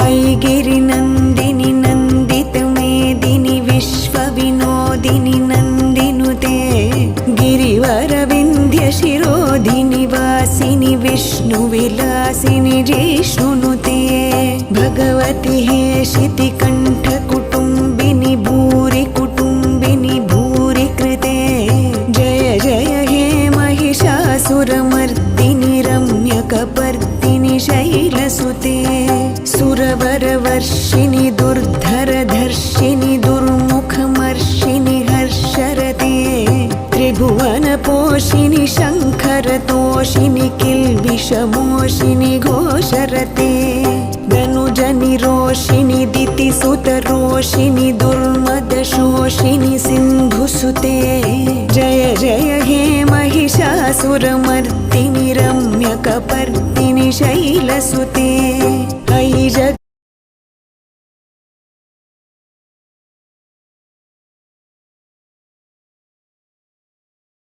ऐगिरिनन्दिनि नन्दितमेदिनि विश्वविनोदिनि नन्दिनुते गिरिवरविन्ध्यशिरोधिनि वासिनि विष्णुविलासिनि जिष्णुनुते भगवति हेशितिकण्ठकुटुम्बिनि भूरि कुटुम्बिनि भूरि कृते जय जय हे महिषासुरमर्दिनि रम्यकपर्दिनि शैलसुते सुरवरवर्षिणि दुर्धरधर्षिणि दुर्मुखमर्षिणि हर्षरते त्रिभुवनपोषिणि शङ्करतोषिणि किल्बिषमोषिणि घोषरते धनुजनिरोषिणि दितिसुतरोषिणि दुर्मदशोषिणि सिन्धुसुते जय जय हे महिषासुरमर्दिनि रम्यकपर्दिनि शैलसुते ऐ